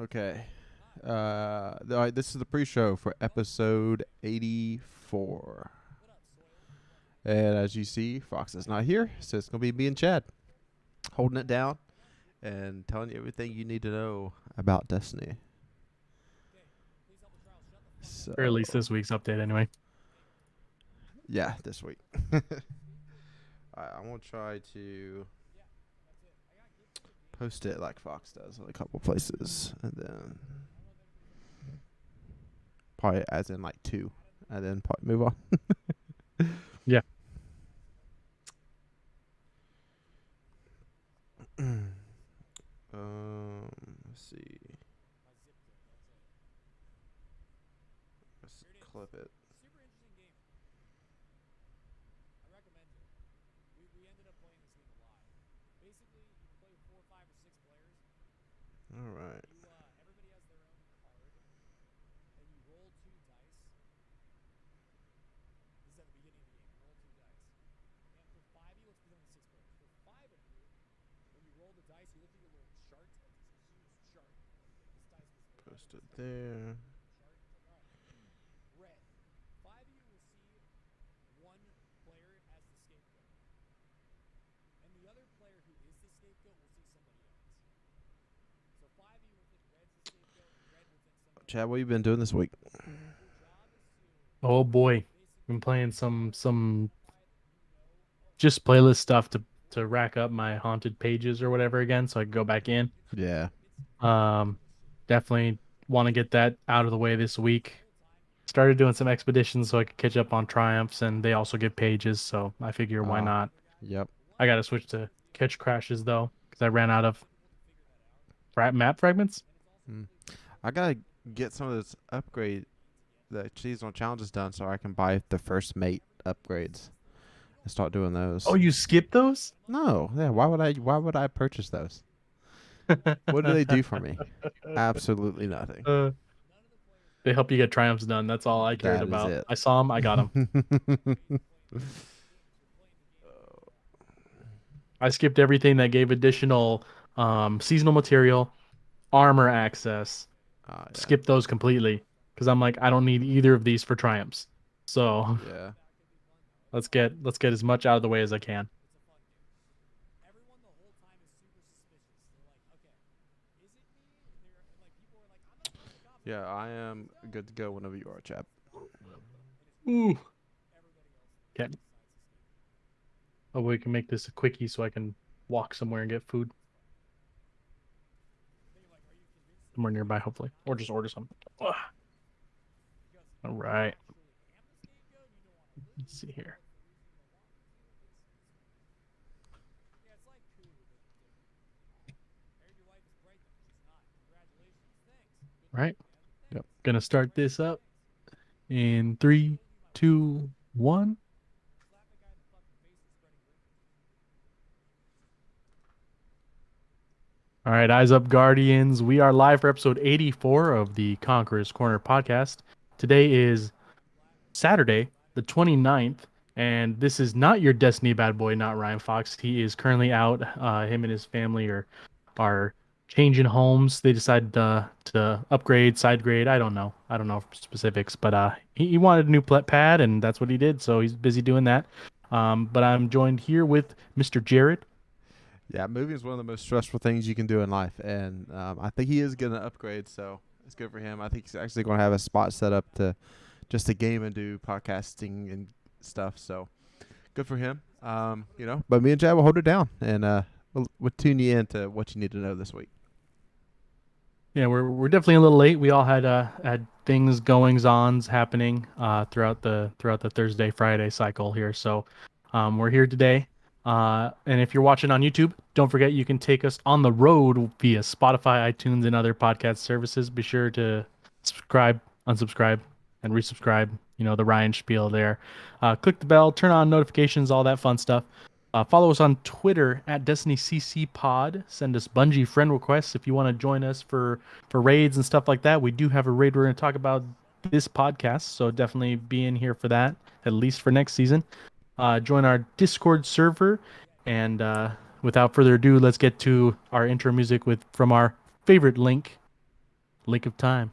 Okay. All right, this is the pre-show for episode 84. And as you see, Fox is not here, so it's going to be me and Chad holding it down and telling you everything you need to know about Destiny. So, Or at least this week's update, anyway. yeah, this week. All right, I'm going to try to post it like Fox does in a couple places, and then probably as in like two, and then probably move on. Yeah. Let's see. Let's clip it. All right. Post it there. Chad, what you been doing this week? Oh boy, been playing some just playlist stuff to rack up my haunted pages or whatever again, so I can go back in. Yeah. Um, Definitely want to get that out of the way this week. Started doing some expeditions so I could catch up on triumphs, and they also get pages, so I figure why not. Yep. I got to switch to catch crashes though, because I ran out of map fragments. I gotta get some of those upgrade, the seasonal challenges done, so I can buy the first mate upgrades and start doing those. Oh, you skipped those? No, yeah. Why would I? Why would I purchase those? What do they do for me? Absolutely nothing. They help you get triumphs done. That's all I cared That is about. it. I saw them. I got them. I skipped everything that gave additional seasonal material, armor access. Yeah. Skip those completely because I'm like, I don't need either of these for triumphs. So Yeah. let's get as much out of the way as I can. Yeah. I am good to go whenever you are, chap. Ooh. Okay. Oh, we can make this a quickie so I can walk somewhere and get food. Somewhere nearby, hopefully. Or just order some. Ugh. All right. Let's see here. Right. Yep. Gonna start this up in 3, 2, 1. All right, eyes up, Guardians. We are live for episode 84 of the Conqueror's Corner podcast. Today is Saturday, the 29th, and this is not your Destiny bad boy, NotRyanFox. He is currently out. Him and his family are changing homes. They decided to upgrade, side grade. I don't know. I don't know specifics, but he wanted a new pad, and that's what he did. So he's busy doing that. But I'm joined here with Mr. Jared. Yeah. Moving is one of the most stressful things you can do in life, and I think he is going to upgrade, so it's good for him. I think he's actually going to have a spot set up to just to game and do podcasting and stuff. So good for him. But me and Chad will hold it down, and we'll tune you in to what you need to know this week. Yeah, we're definitely a little late. We all had things goings ons happening throughout the Thursday Friday cycle here. So we're here today. And if you're watching on YouTube, don't forget you can take us on the road via Spotify, iTunes, and other podcast services. Be sure to subscribe, unsubscribe, and resubscribe. You know the Ryan spiel there. Click the bell, turn on notifications, all that fun stuff. Follow us on Twitter at DestinyCCPod. Send us Bungie friend requests if you want to join us for raids and stuff like that. We do have a raid we're going to talk about this podcast, so definitely be in here for that, at least for next season. Join our Discord server, and without further ado, let's get to our intro music from our favorite link, Link of Time.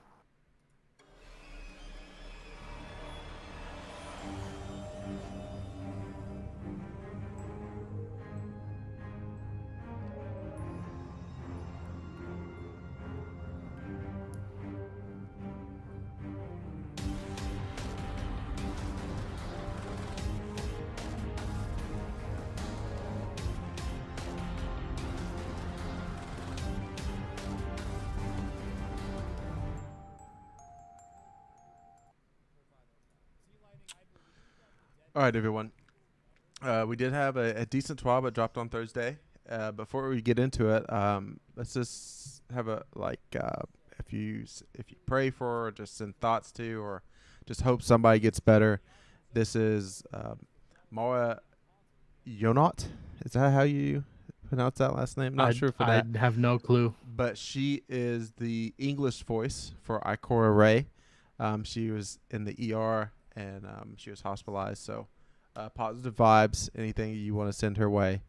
All right, everyone. We did have a decent TWAB that dropped on Thursday. Before we get into it, let's just have a if you pray for, or just send thoughts to, or just hope somebody gets better. This is Mara Yonot. Is that how you pronounce that last name? Not sure for that. I have no clue. But she is the English voice for Ikora Ray. She was in the ER and she was hospitalized. So positive vibes. Anything you want to send her way,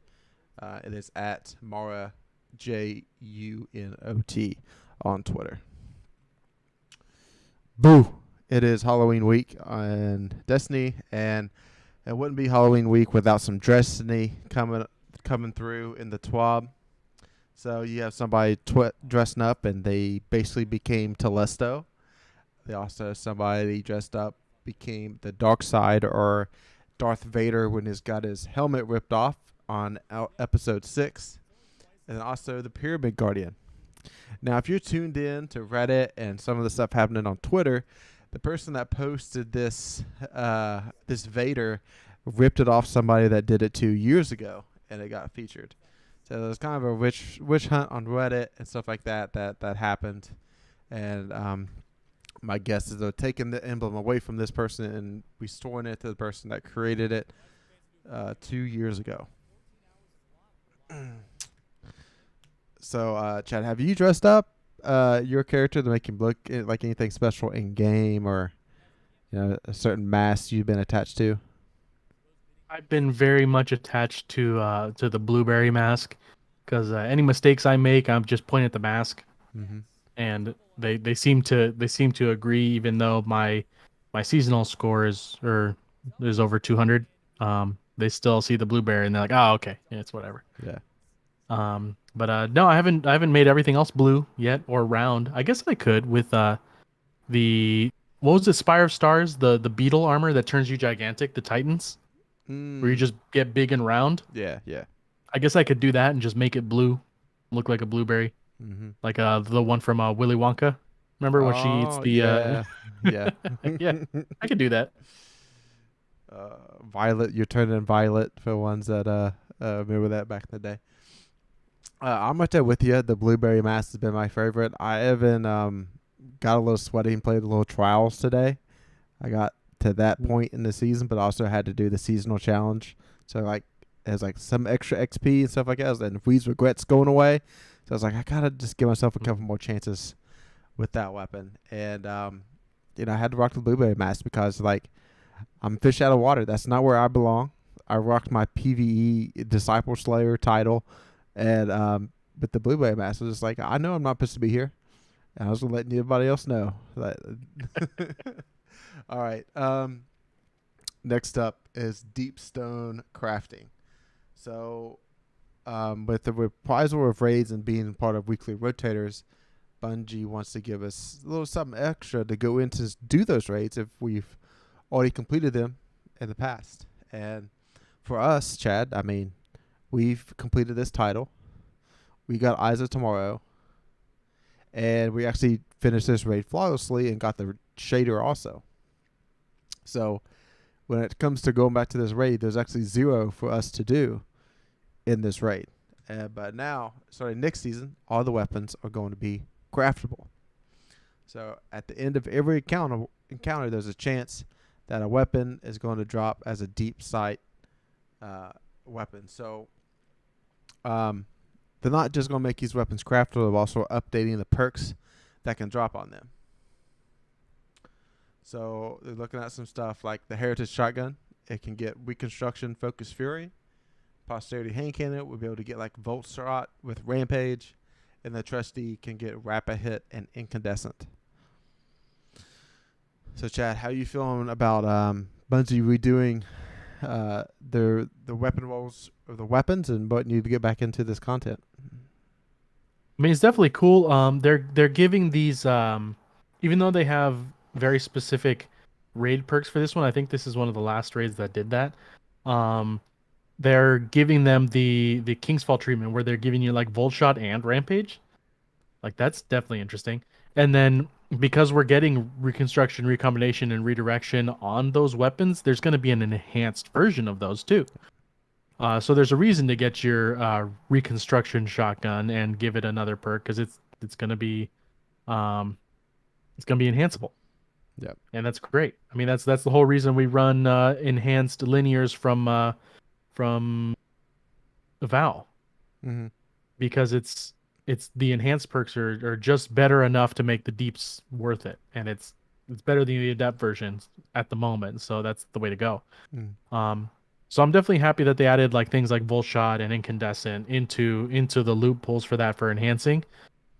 it is at Mara JUNOT on Twitter. Boo! It is Halloween week on Destiny, and it wouldn't be Halloween week without some Destiny coming through in the TWAB. So you have somebody dressing up, and they basically became Telesto. They also have somebody dressed up, became the dark side, or Darth Vader when he's got his helmet ripped off on episode 6. And also the Pyramid Guardian. Now, if you're tuned in to Reddit and some of the stuff happening on Twitter, the person that posted this this Vader ripped it off somebody that did it 2 years ago, and it got featured. So there's kind of a witch hunt on Reddit and stuff like that happened. And my guess is they're taking the emblem away from this person and restoring it to the person that created it 2 years ago. So, Chad, have you dressed up your character to make him look like anything special in game, or a certain mask you've been attached to? I've been very much attached to the blueberry mask, because any mistakes I make, I'm just pointing at the mask, and they seem to agree, even though my seasonal score is over 200. They still see the blueberry and they're like, oh, okay, yeah, it's whatever. Yeah. But no, I haven't made everything else blue yet, or round. I guess I could with the what was it, Spire of Stars, the beetle armor that turns you gigantic, the Titans, where you just get big and round. Yeah. I guess I could do that and just make it blue, look like a blueberry, like the one from Willy Wonka. Remember when she eats the yeah. yeah, I could do that. Violet, you're turning violet for ones that remember that back in the day. I'm right there with you. The blueberry mask has been my favorite. I even got a little sweaty and played a little trials today. I got to that point in the season, but also had to do the seasonal challenge. So there's some extra XP and stuff like that. And Weed's Regrets going away. So I was like, I gotta just give myself a couple more chances with that weapon. And I had to rock the blueberry mask because I'm fish out of water. That's not where I belong. I rocked my PvE Disciple Slayer title. And with the blueberry mask, I was just like, I know I'm not supposed to be here, and I was gonna let anybody else know. All right. Next up is Deep Stone Crafting. So, with the reprisal of raids and being part of weekly rotators, Bungie wants to give us a little something extra to go in to do those raids if we've already completed them in the past. And for us, Chad, we've completed this title. We got Eyes of Tomorrow. And we actually finished this raid flawlessly and got the shader also. So when it comes to going back to this raid, there's actually 0 for us to do in this raid. But now, starting next season, all the weapons are going to be craftable. So at the end of every encounter, there's a chance that a weapon is going to drop as a deep sight weapon. So they're not just going to make these weapons craftable, they're also updating the perks that can drop on them. So they're looking at some stuff like the Heritage Shotgun. It can get Reconstruction, Focus Fury. Posterity Hand Cannon will be able to get Volt Shot with Rampage. and the trustee can get rapid hit and incandescent. So, Chad, how are you feeling about Bungie redoing the weapon rolls of the weapons and what need to get back into this content? I mean, it's definitely cool. They're giving these even though they have very specific raid perks for this one. I think this is one of the last raids that did that. Um, they're giving them the Kingsfall treatment where they're giving you like Volt Shot and Rampage. Like that's definitely interesting. And then because we're getting reconstruction, recombination, and redirection on those weapons, there's going to be an enhanced version of those too. So there's a reason to get your reconstruction shotgun and give it another perk because it's going to be um, it's going to be enhanceable. Yep. And that's great. I mean that's the whole reason we run enhanced linears from Vow Mm-hmm. because it's the enhanced perks are just better enough to make the deeps worth it, and it's better than the adept versions at the moment. So that's the way to go. Mm. So I'm definitely happy that they added like things like Volt Shot and Incandescent into the loop pools for that for enhancing,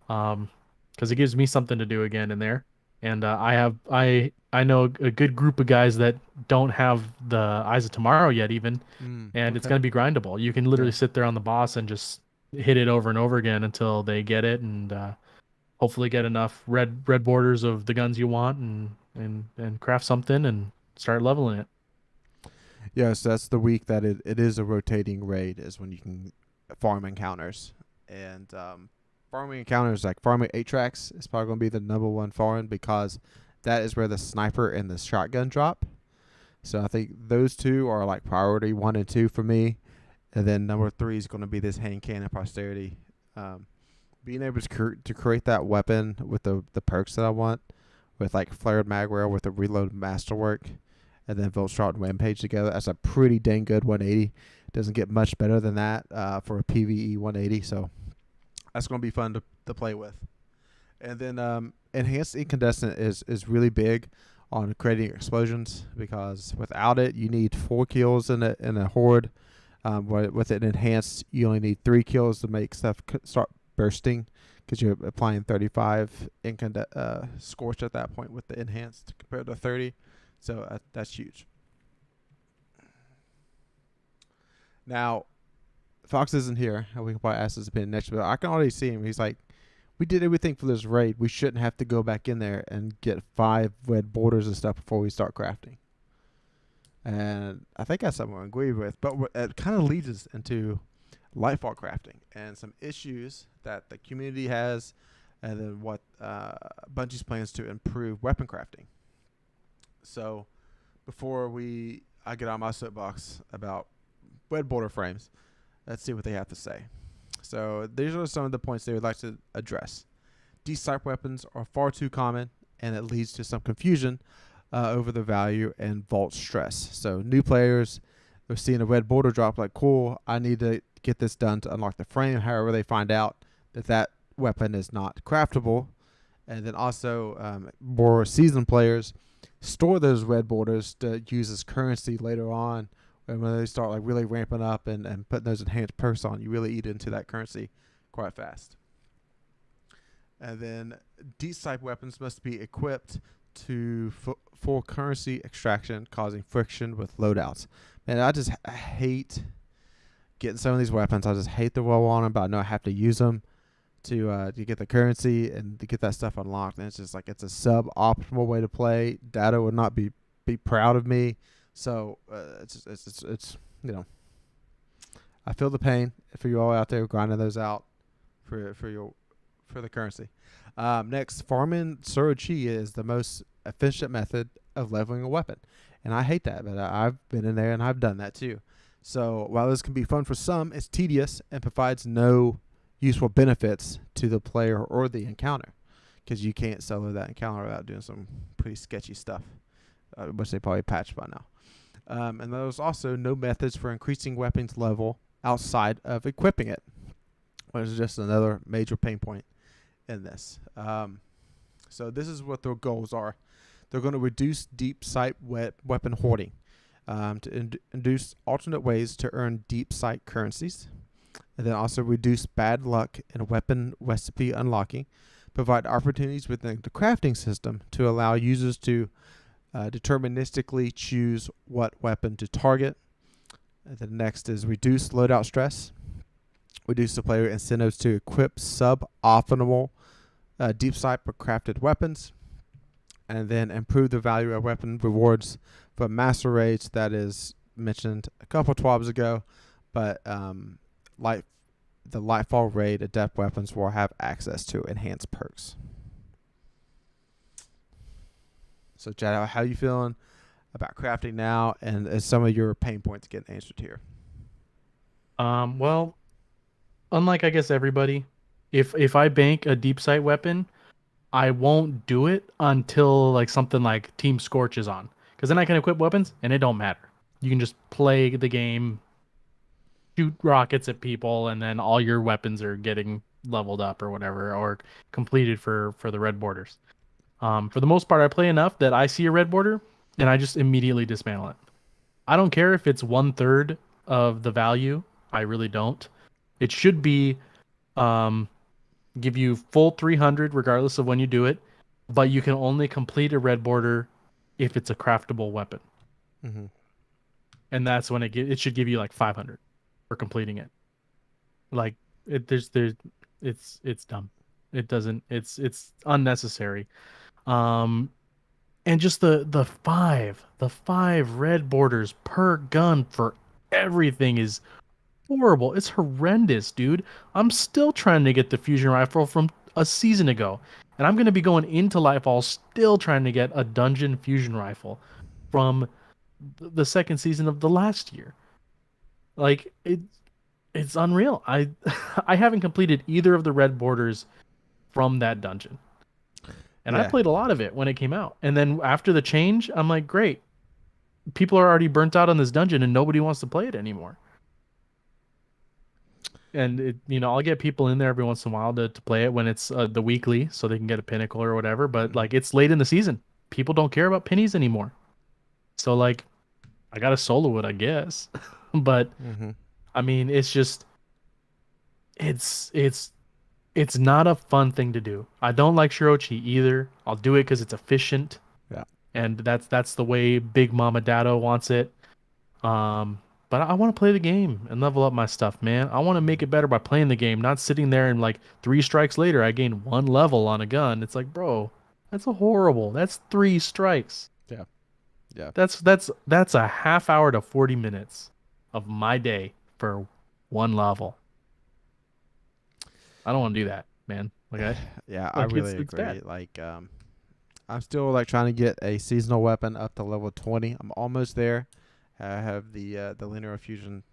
because it gives me something to do again in there. And I know a good group of guys that don't have the Eyes of Tomorrow yet even, and it's Okay. gonna be grindable. You can literally Yeah. sit there on the boss and just hit it over and over again until they get it, and hopefully get enough red borders of the guns you want, and craft something and start leveling it. Yes, that's the week that it is a rotating raid is when you can farm encounters. And farming encounters like farming 8 tracks is probably going to be the number one farm because that is where the sniper and the shotgun drop. So I think those two are like priority 1 and 2 for me. And then number 3 is going to be this hand cannon posterity. Being able to create that weapon with the perks that I want, with like flared mag rail with the reload masterwork, and then Voltshot and Rampage together. That's a pretty dang good 180. Doesn't get much better than that for a PvE 180. So that's going to be fun to play with. And then Enhanced Incandescent is really big on creating explosions because without it, you need 4 kills in a horde. With it enhanced, you only need 3 kills to make stuff start bursting because you're applying 35 scorch at that point with the enhanced compared to 30. So that's huge. Now, Fox isn't here. We can probably ask his opinion next, but I can already see him. He's like, we did everything for this raid. We shouldn't have to go back in there and get 5 red borders and stuff before we start crafting. And I think that's something I agree with. But it kind of leads us into Lightfall crafting and some issues that the community has, and then what Bungie's plans to improve weapon crafting. So before I get on my soapbox about red border frames, let's see what they have to say. So these are some of the points they would like to address. Deep-sight weapons are far too common, and it leads to some confusion over the value and vault stress. So new players are seeing a red border drop like, cool, I need to get this done to unlock the frame. However, they find out that weapon is not craftable. And then also more seasoned players store those red borders to use as currency later on. And when they start like really ramping up and putting those enhanced perks on, you really eat into that currency quite fast. And then deep-sight weapons must be equipped to full currency extraction, causing friction with loadouts. Man, I just hate getting some of these weapons. I just hate the roll on them, but I know I have to use them to get the currency and to get that stuff unlocked. And it's just like it's a suboptimal way to play. Data would not be proud of me. So it's you know, I feel the pain for you all out there grinding those out for the currency. Next, farming Surochi is the most efficient method of leveling a weapon, and I hate that, but I've been in there and I've done that too. So while this can be fun for some, it's tedious and provides no useful benefits to the player or the encounter, because you can't solo that encounter without doing some pretty sketchy stuff, which they probably patched by now. And there's also no methods for increasing weapons level outside of equipping it, which is just another major pain point in this. So this is what their goals are. They're going to reduce deep sight weapon hoarding, to induce alternate ways to earn deep sight currencies, and then also reduce bad luck in weapon recipe unlocking, provide opportunities within the crafting system to allow users to deterministically choose what weapon to target. And the next is reduce loadout stress, reduce the player incentives to equip sub-optimal deep sniper crafted weapons, and then improve the value of weapon rewards for master raids that is mentioned a couple TWABs ago, but light the Lightfall raid adept weapons will have access to enhanced perks. So, Chad, how are you feeling about crafting now, and is some of your pain points getting answered here? Well, unlike I guess everybody, if I bank a deep sight weapon, I won't do it until like something like Team Scorch is on, because then I can equip weapons and it don't matter. You can just play the game, shoot rockets at people, and then all your weapons are getting leveled up or whatever, or completed for the red borders. For the most part, I play enough that I see a red border and I just immediately dismantle it. I don't care if it's 1/3 of the value. I really don't. It should be um, give you full 300 regardless of when you do it, but you can only complete a red border if it's a craftable weapon, Mm-hmm. and that's when it should give you like 500 for completing it. Like there's it's dumb. It doesn't it's unnecessary. Um, and just the five red borders per gun for everything is horrible. It's horrendous, dude. I'm still trying to get the fusion rifle from a season ago, and I'm gonna be going into Lightfall still trying to get a dungeon fusion rifle from the second season of the last year. Like it's unreal. I I haven't completed either of the red borders from that dungeon. And I Yeah, played a lot of it when it came out. And then after the change, I'm like, great. People are already burnt out on this dungeon and nobody wants to play it anymore. And I'll get people in there every once in a while to play it when it's the weekly so they can get a pinnacle or whatever. But like it's late in the season. People don't care about pennies anymore. So like I got to solo it, I guess. But mm-hmm. I mean, it's just it's it's it's not a fun thing to do. I don't like Shirochi either. I'll do it because it's efficient, Yeah, and that's the way Big Mama Dado wants it. Um, but I want to play the game and level up my stuff, man. I want to make it better by playing the game, not sitting there and like 3 strikes later I gain 1 level on a gun. It's like, bro, that's a horrible. That's 3 strikes. yeah, yeah, That's a half hour to 40 minutes of my day for 1 level. I don't want to do that, man. Like I yeah. I like really it's bad. agree. Like, I'm still like trying to get a seasonal weapon up to level 20. I'm almost there. I have the linear fusion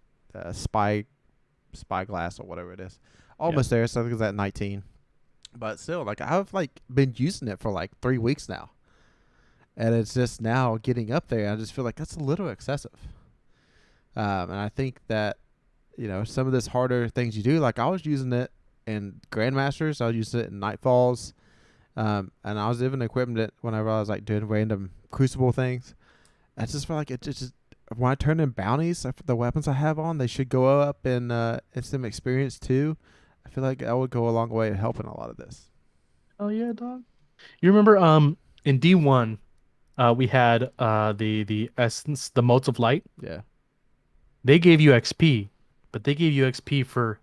spyglass or whatever it is. Yeah. Almost there. So I think it's at 19. But still, like I've like been using it for like 3 weeks now, and it's just now getting up there. I just feel like that's a little excessive. And I think that some of this harder things you do, like I was using it in Grandmasters, I was using it in Nightfalls, and I was even equipping it whenever I was like doing random Crucible things. I just feel like it just when I turn in bounties, the weapons I have on, they should go up in instant experience too. I feel like that would go a long way in helping a lot of this. Oh yeah, dog. You remember in D1 we had the essence, the motes of light. Yeah. They gave you XP, but they gave you XP for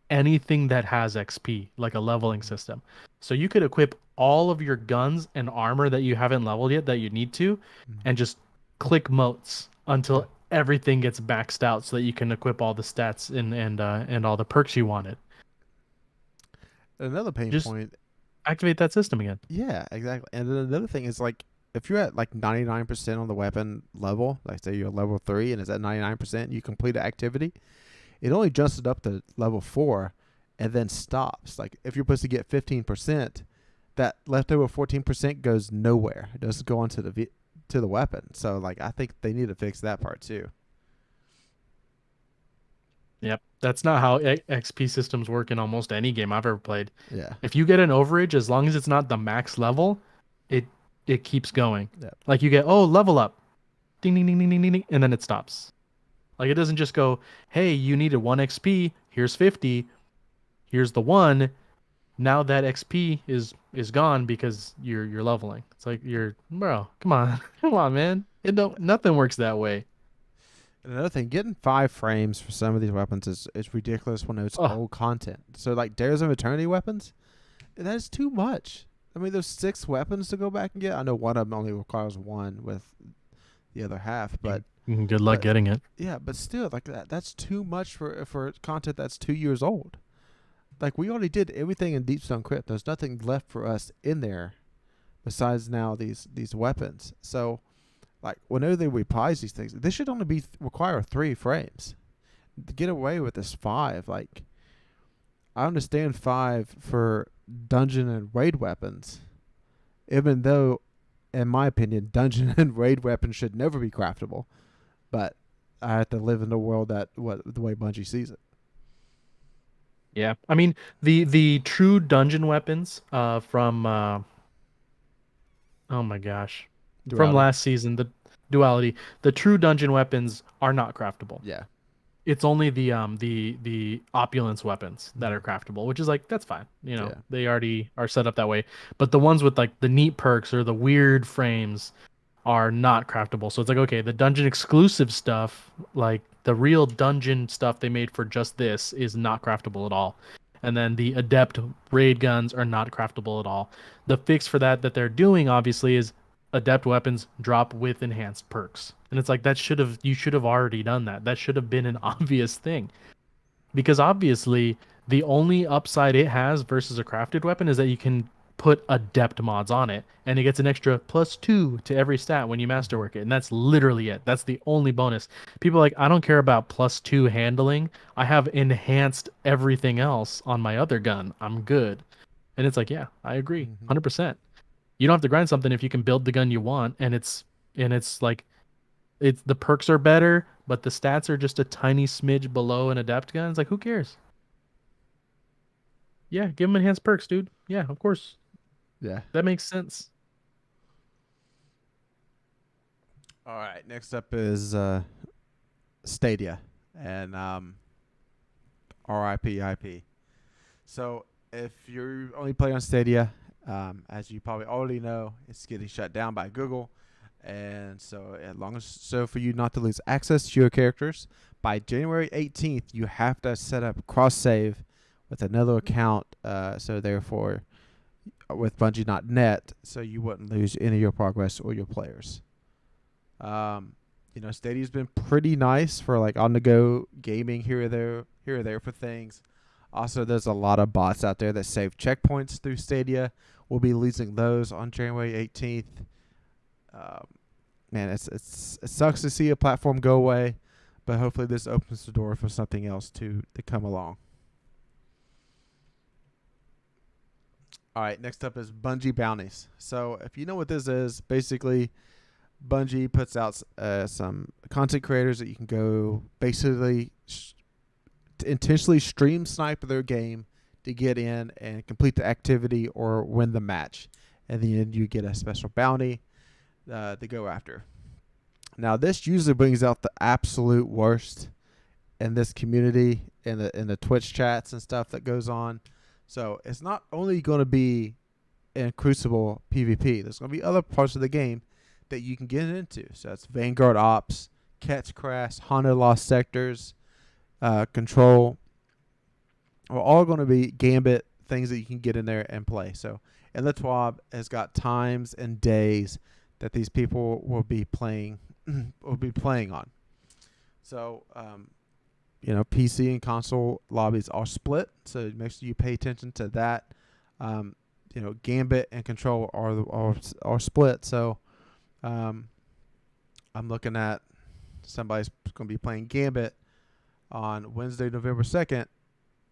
anything that has XP, like a leveling system. So you could equip all of your guns and armor that you haven't leveled yet that you need to, and just click motes until everything gets maxed out so that you can equip all the stats and all the perks you wanted. Another pain Just point. activate that system again. Yeah, exactly. And then another thing is like if you're at like 99% on the weapon level, like say you're level 3 and it's at 99%, you complete an activity, it only jumps it up to level 4 and then stops. Like if you're supposed to get 15%, that leftover 14% goes nowhere. It doesn't go onto to the weapon. So like I think they need to fix that part too. Yep. That's not how XP systems work in almost any game I've ever played. Yeah. If you get an overage, as long as it's not the max level, it it keeps going. Yeah. Like you get, oh, level up. Ding ding ding ding ding ding, ding, and then it stops. Like it doesn't just go, hey, you needed 1 XP, here's 50, here's the one. Now that XP is gone because you're leveling. It's like bro, come on, come on, man. It don't nothing works that way. And another thing, getting 5 frames for some of these weapons is ridiculous when it's Oh old content. So like Dares of Eternity weapons, that is too much. I mean, there's 6 weapons to go back and get. I know one of them only requires 1 with the other half, but good luck but getting it. yeah, but still, like that's too much for content that's 2 years old. Like we already did everything in Deepstone Crypt. There's nothing left for us in there besides now these weapons. So like whenever they reprise these things, this should only be require 3 frames to get away with this 5. Like I understand 5 for dungeon and raid weapons, even though, in my opinion, dungeon and raid weapons should never be craftable. But I have to live in the world the way Bungie sees it. Yeah, I mean the true dungeon weapons from oh my gosh, from Duality. last season, the duality, the true dungeon weapons are not craftable. Yeah. It's only the opulence weapons that are craftable, which is like that's fine. You know, Yeah. they already are set up that way. But the ones with like the neat perks or the weird frames are not craftable. So it's like okay, the dungeon exclusive stuff, like the real dungeon stuff they made for just this is not craftable at all. And then the adept raid guns are not craftable at all. The fix for that they're doing obviously is adept weapons drop with enhanced perks. And it's like you should have already done that. That should have been an obvious thing. Because obviously the only upside it has versus a crafted weapon is that you can put adept mods on it and it gets an extra +2 to every stat when you masterwork it. And that's literally it. That's the only bonus. People are like, I don't care about +2 handling. I have enhanced everything else on my other gun. I'm good. And it's like, yeah, I agree. 100%. You don't have to grind something if you can build the gun you want and it's like it's the perks are better, but the stats are just a tiny smidge below an adept gun. It's like, who cares? Yeah, give them enhanced perks, dude. Yeah, of course. Yeah. That makes sense. All right. Next up is Stadia and RIP IP. So if you only play on Stadia, as you probably already know, it's getting shut down by Google. And so for you not to lose access to your characters, by January 18th, you have to set up cross save with another account. So therefore, with Bungie.net, so you wouldn't lose any of your progress or your players. Stadia's been pretty nice for like on the go gaming here or there for things. Also, there's a lot of bots out there that save checkpoints through Stadia. We'll be losing those on January 18th. Man, it sucks to see a platform go away, but hopefully this opens the door for something else to come along. All right, next up is Bungie bounties. So if you know what this is, basically Bungie puts out some content creators that you can go basically intentionally stream snipe their game to get in and complete the activity or win the match. And then you get a special bounty to go after. Now this usually brings out the absolute worst in this community, in the Twitch chats and stuff that goes on. So it's not only going to be in Crucible PvP. There's going to be other parts of the game that you can get into. So that's Vanguard Ops, Ketchcraft, Haunted Lost Sectors, Control. Are all going to be Gambit things that you can get in there and play. So, and the TWAB has got times and days that these people will be playing on. So, PC and console lobbies are split, so make sure you pay attention to that. Gambit and Control are split. So, I'm looking at somebody's going to be playing Gambit on Wednesday, November 2nd,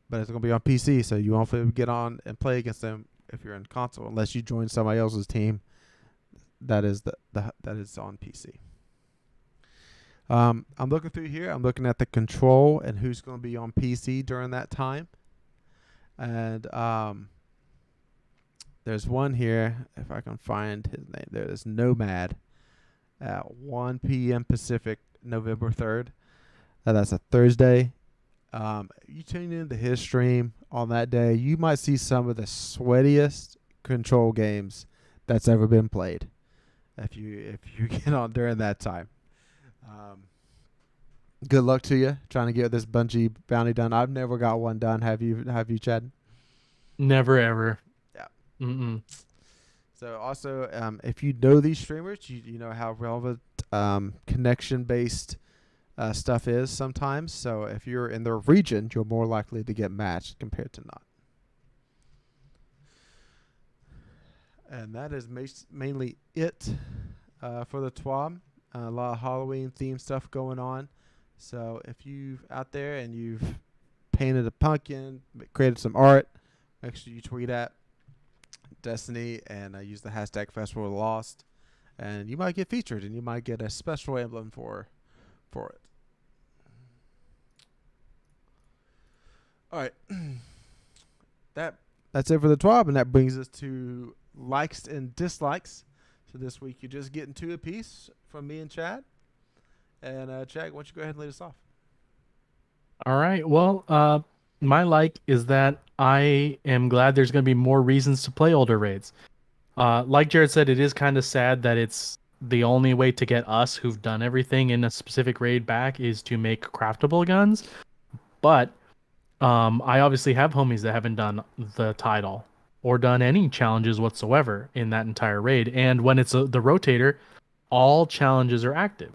but it's going to be on PC, so you won't be able to get on and play against them if you're in console, unless you join somebody else's team that is that is on PC. I'm looking through here. I'm looking at the Control and who's going to be on PC during that time. And there's one here, if I can find his name. There's Nomad at 1 p.m. Pacific, November 3rd. That's a Thursday. You tune into his stream on that day, you might see some of the sweatiest control games that's ever been played. If you get on during that time, um, good luck to you trying to get this bungee bounty done. I've never got one done. Have you? Have you, Chad? Never ever. Yeah. Mm-mm. So also, if you know these streamers, you know how relevant connection based stuff is sometimes. So if you're in their region, you're more likely to get matched compared to not. And that is mainly it for the TWAB. A lot of Halloween themed stuff going on. So if you out there and you've painted a pumpkin, created some art, make sure you tweet at Destiny and use the hashtag Festival of the Lost, and you might get featured and you might get a special emblem for it. All right, that's it for the TWAB, and that brings us to likes and dislikes. So this week you're just getting two apiece from me and Chad. And Chad, why don't you go ahead and lead us off? All right. Well, my like is that I am glad there's going to be more reasons to play older raids. Like Jared said, it is kind of sad that it's the only way to get us who've done everything in a specific raid back is to make craftable guns. But I obviously have homies that haven't done the title or done any challenges whatsoever in that entire raid. And when it's the rotator, all challenges are active.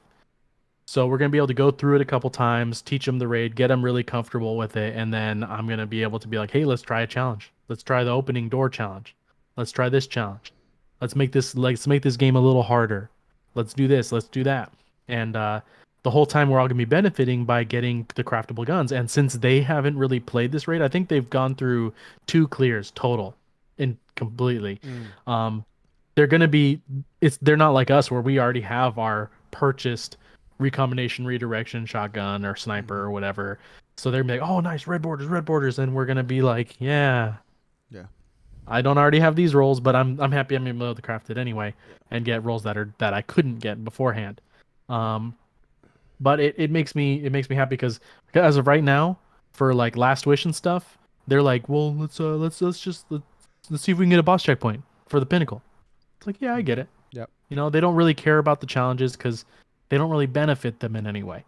So we're going to be able to go through it a couple times, teach them the raid, get them really comfortable with it, and then I'm going to be able to be like, hey, let's try a challenge. Let's try the opening door challenge. Let's try this challenge. Let's make this game a little harder. Let's do this, let's do that. And the whole time we're all going to be benefiting by getting the craftable guns. And since they haven't really played this raid, I think they've gone through 2 clears total in completely. They're going to be they're not like us where we already have our purchased recombination redirection shotgun or sniper or whatever. So they're gonna be like, oh nice, red borders, and we're gonna be like, yeah, I don't already have these rolls, but I'm happy I'm able to craft it anyway and get rolls that I couldn't get beforehand. But it makes me happy because as of right now, for like Last Wish and stuff, they're like, well, let's see if we can get a boss checkpoint for the pinnacle. It's like, yeah, I get it. Yep. You know, they don't really care about the challenges because they don't really benefit them in any way.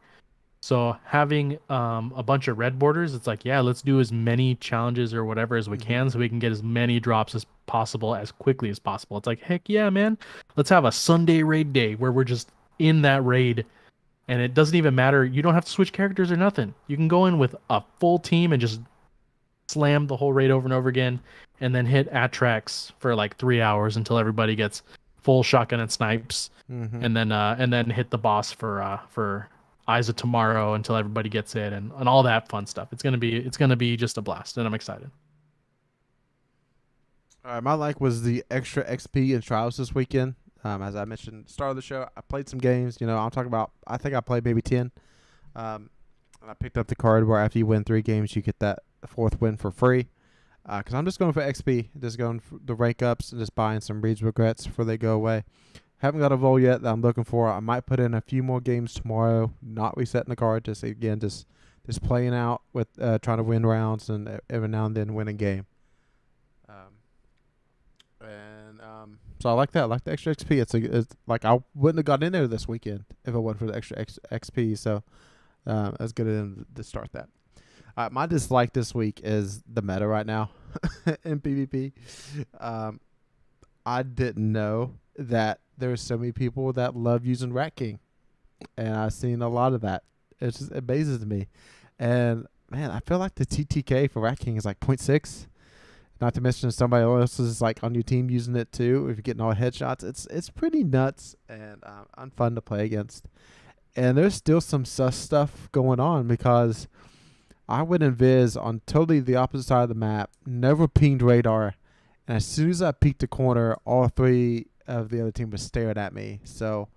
So having a bunch of red borders, it's like, yeah, let's do as many challenges or whatever as we can so we can get as many drops as possible as quickly as possible. It's like, heck yeah, man. Let's have a Sunday raid day where we're just in that raid and it doesn't even matter. You don't have to switch characters or nothing. You can go in with a full team and just slam the whole raid over and over again and then hit Atrax for like 3 hours until everybody gets full shotgun and snipes, and then hit the boss for Eyes of Tomorrow until everybody gets it and all that fun stuff. It's gonna be just a blast, and I'm excited. All right, my like was the extra XP and trials this weekend. As I mentioned at the start of the show, I played some games. You know, I'm talking about. I think I played maybe 10. And I picked up the card where after you win 3 games, you get that 4th win for free. Because I'm just going for XP, just going for the rank ups and just buying some Reed's Regrets before they go away. Haven't got a vol yet that I'm looking for. I might put in a few more games tomorrow, not resetting the card, just playing out with trying to win rounds and every now and then win a game. So I like that. I like the extra XP. It's like I wouldn't have gotten in there this weekend if it wasn't for the extra XP. So it's good to start that. My dislike this week is the meta right now in PvP. I didn't know that there's so many people that love using Rat King, and I've seen a lot of that. It just amazes me, and man, I feel like the TTK for Rat King is like 0.6. Not to mention somebody else is like on your team using it too. If you're getting all headshots, it's pretty nuts and unfun to play against. And there's still some sus stuff going on because I went in Viz on totally the opposite side of the map, never pinged radar, and as soon as I peeked the corner, all 3 of the other team was staring at me. So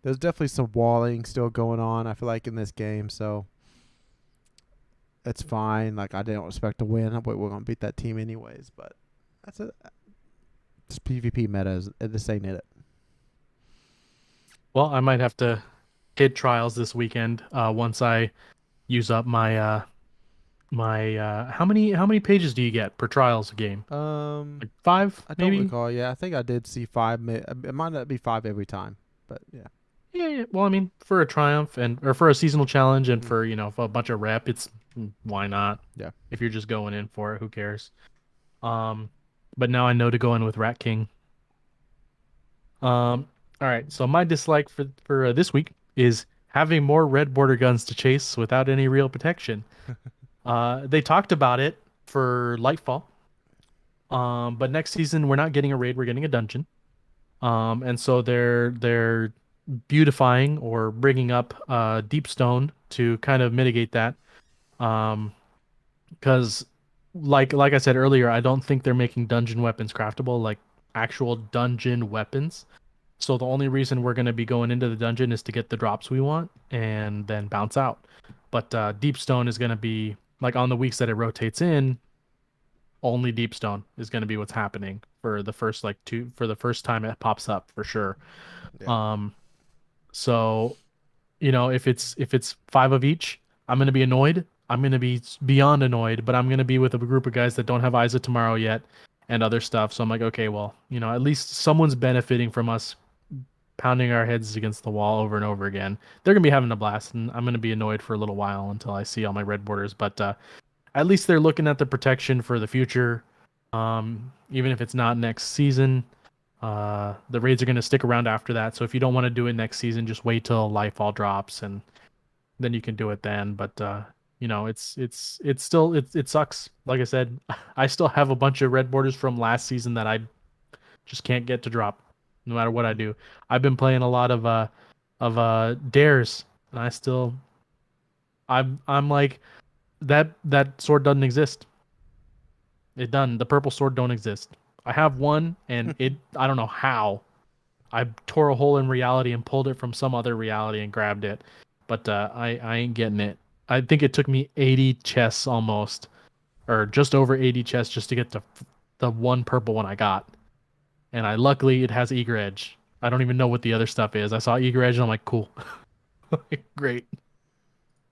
there's definitely some walling still going on, I feel like, in this game. So it's fine. Like, I didn't expect to win, but we're going to beat that team anyways. But that's it. This PvP meta, this ain't it. Well, I might have to hit trials this weekend once I use up my my how many pages do you get per trials a game? Um, Like five, I don't maybe? recall. Yeah, I think I did see five. It might not be five every time, but yeah. Yeah, yeah. Well, I mean, for a triumph and or for a seasonal challenge and Hmm. for, for a bunch of rep, it's why not? Yeah. If you're just going in for it, who cares? Um, but now I know to go in with Rat King. All right. So my dislike for this week is having more red border guns to chase without any real protection. They talked about it for Lightfall. But next season we're not getting a raid, we're getting a dungeon. And so they're beautifying or bringing up deep stone to kind of mitigate that. Um, because like I said earlier, I don't think they're making dungeon weapons craftable, like actual dungeon weapons. So the only reason we're going to be going into the dungeon is to get the drops we want and then bounce out. But deep stone is going to be like on the weeks that it rotates in, only deep stone is going to be what's happening for the first like two for the first time it pops up for sure. Yeah. Um, so if it's five of each, I'm gonna be annoyed. I'm gonna be beyond annoyed, but I'm gonna be with a group of guys that don't have Eyes of Tomorrow yet and other stuff. So I'm like, okay, well, at least someone's benefiting from us pounding our heads against the wall over and over again. They're gonna be having a blast, and I'm gonna be annoyed for a little while until I see all my red borders. But at least they're looking at the protection for the future. Even if it's not next season, the raids are going to stick around after that. So if you don't want to do it next season, just wait till Lightfall drops and then you can do it then. But it's still it sucks. Like I said, I still have a bunch of red borders from last season that I just can't get to drop, no matter what I do. I've been playing a lot of dares, and I'm like that sword doesn't exist. It done. The purple sword don't exist. I have one, and I don't know how. I tore a hole in reality and pulled it from some other reality and grabbed it, but I ain't getting it. I think it took me 80 chests almost, or just over 80 chests just to get to the one purple one I got. And I luckily it has eager edge. I don't even know what the other stuff is. I saw eager edge and I'm like, cool, great.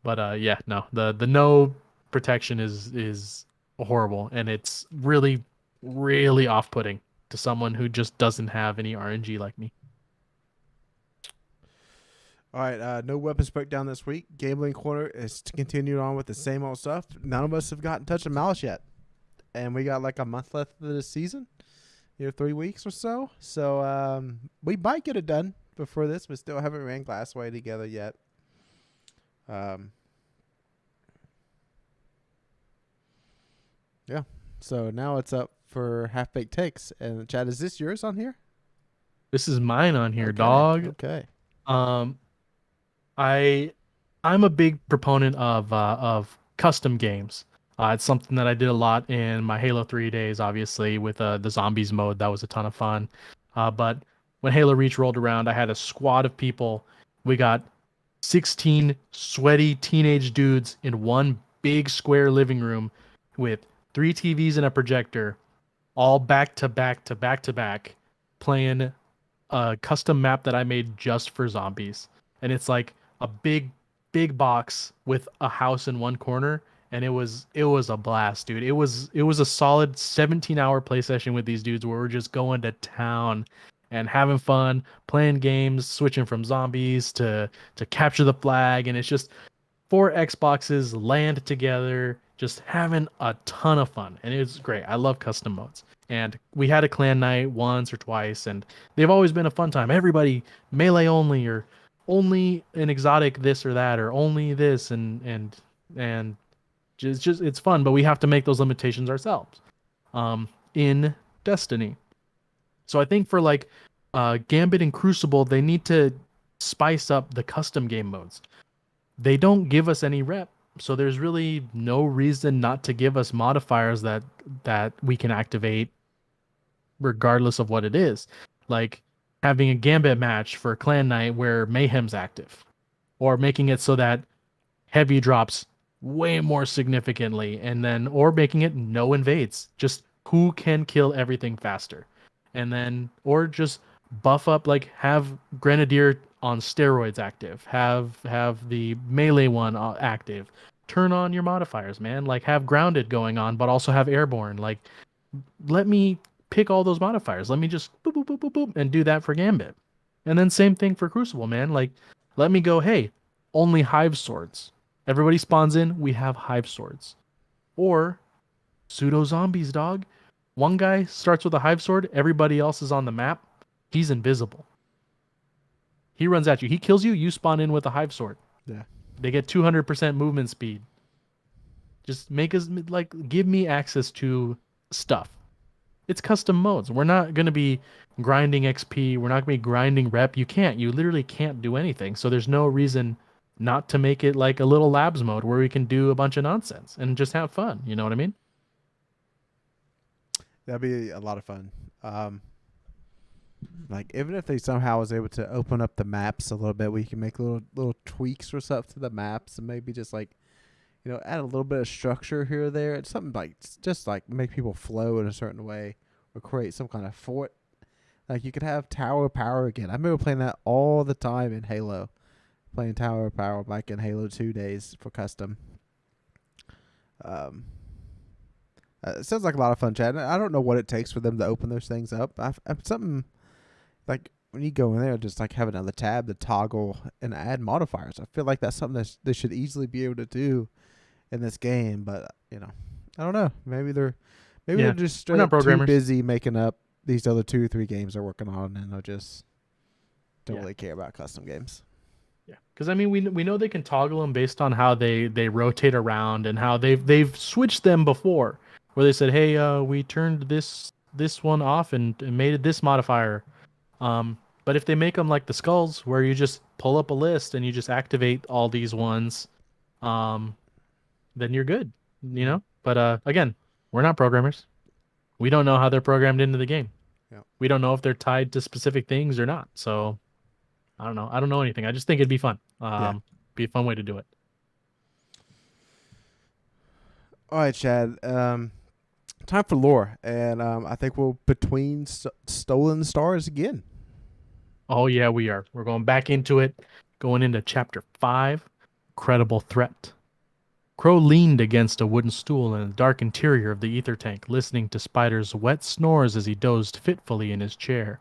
But yeah, no, the no protection is horrible, and it's really really off-putting to someone who just doesn't have any RNG like me. All right. No weapons breakdown this week. Gambling corner is continued on with the same old stuff. None of us have gotten touch of Malice yet, and we got like a month left of the season. 3 weeks or so. So we might get it done before this. We still haven't ran Glassway together yet. Yeah. So now it's up for half baked takes. And Chad, is this yours on here? This is mine on here, Okay. dog. Okay. Um, I I'm a big proponent of custom games. It's something that I did a lot in my Halo 3 days, obviously, with the zombies mode. That was a ton of fun. But when Halo Reach rolled around, I had a squad of people. We got 16 sweaty teenage dudes in one big square living room with three TVs and a projector, all back to back to back to back, playing a custom map that I made just for zombies. And it's like a big box with a house in one corner, and it was a blast, dude. It was a solid 17-hour play session with these dudes where we're just going to town and having fun, playing games, switching from zombies to capture the flag, and it's just four Xboxes land together, just having a ton of fun. And it was great. I love custom modes. And we had a clan night once or twice, and they've always been a fun time. Everybody melee only, or only an exotic this or that, or only this, and just it's fun. But we have to make those limitations ourselves. In Destiny. So I think for like Gambit and Crucible, they need to spice up the custom game modes. They don't give us any rep, so there's really no reason not to give us modifiers that we can activate regardless of what it is. Like having a Gambit match for Clan Night where Mayhem's active, or making it so that heavy drops way more significantly, and then or making it no invades, just who can kill everything faster. And then or just buff up, like have Grenadier on steroids active, have the melee one active, turn on your modifiers, man. Like have grounded going on, but also have airborne. Like let me pick all those modifiers. Let me just boop boop boop boop boop and do that for Gambit. And then same thing for Crucible, man. Like let me go, hey, only hive swords. Everybody spawns in, we have hive swords. Or pseudo zombies, dog. One guy starts with a hive sword, everybody else is on the map. He's invisible. He runs at you. He kills you, you spawn in with a hive sword. Yeah. They get 200% movement speed. Just make us like give me access to stuff. It's custom modes. We're not going to be grinding XP. We're not going to be grinding rep. You can't. You literally can't do anything. So there's no reason not to make it like a little labs mode where we can do a bunch of nonsense and just have fun. You know what I mean? That'd be a lot of fun. Like even if they somehow was able to open up the maps a little bit, we can make little tweaks or stuff to the maps, and maybe just like, you know, add a little bit of structure here or there. It's something like just like make people flow in a certain way, or create some kind of fort. Like you could have Tower Power again. I remember playing that all the time in Halo, playing Tower Power back in Halo 2 days for custom. It sounds like a lot of fun, Chad. I don't know what it takes for them to open those things up. Something like when you go in there, just like have another tab to toggle and add modifiers. I feel like that's something that they should easily be able to do in this game. But you know, I don't know. Maybe they're just straight up too busy making up these other 2 or 3 games they're working on, and they'll just don't really care about custom games. Yeah, because I mean, we know they can toggle them based on how they rotate around and how they've switched them before, where they said, hey, we turned this one off and made it this modifier. But if they make them like the skulls, where you just pull up a list and you just activate all these ones, then you're good, you know. But again, we're not programmers. We don't know how they're programmed into the game. Yeah. We don't know if they're tied to specific things or not. So I don't know. I don't know anything. I just think it'd be fun. Be a fun way to do it. All right, Chad. Time for lore, and I think we'll between Stolen Stars again. Oh yeah, we are. We're going back into it, going into chapter 5, Credible Threat. Crow leaned against a wooden stool in the dark interior of the ether tank, listening to Spider's wet snores as he dozed fitfully in his chair.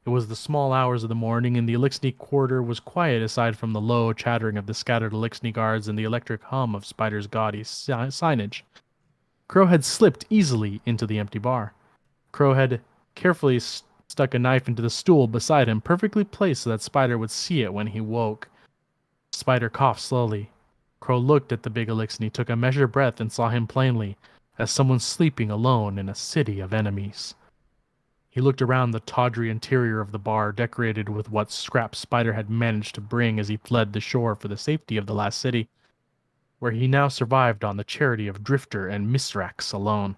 It was the small hours of the morning, and the Elixni quarter was quiet aside from the low chattering of the scattered Elixni guards and the electric hum of Spider's gaudy signage. Crow had slipped easily into the empty bar. Crow had carefully stuck a knife into the stool beside him, perfectly placed so that Spider would see it when he woke. Spider coughed slowly. Crow looked at the big Elixni, took a measured breath, and saw him plainly, as someone sleeping alone in a city of enemies. He looked around the tawdry interior of the bar, decorated with what scraps Spider had managed to bring as he fled the shore for the safety of the last city, where he now survived on the charity of Drifter and Misrax alone.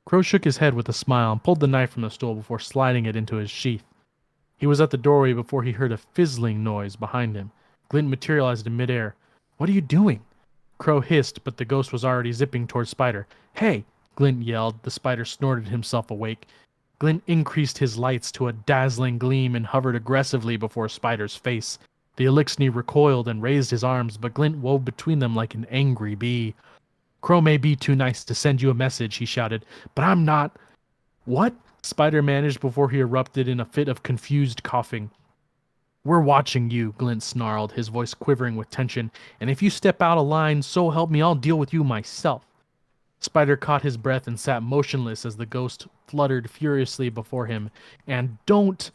Crow shook his head with a smile and pulled the knife from the stool before sliding it into his sheath. He was at the doorway before he heard a fizzling noise behind him. Glint materialized in midair. "What are you doing?" Crow hissed, but the ghost was already zipping towards Spider. "Hey!" Glint yelled. The Spider snorted himself awake. Glint increased his lights to a dazzling gleam and hovered aggressively before Spider's face. The Elixni recoiled and raised his arms, but Glint wove between them like an angry bee. "Crow may be too nice to send you a message," he shouted, "but I'm not—" "What?" Spider managed before he erupted in a fit of confused coughing. "We're watching you," Glint snarled, his voice quivering with tension, "and if you step out of line, so help me, I'll deal with you myself." Spider caught his breath and sat motionless as the ghost fluttered furiously before him. "And don't—"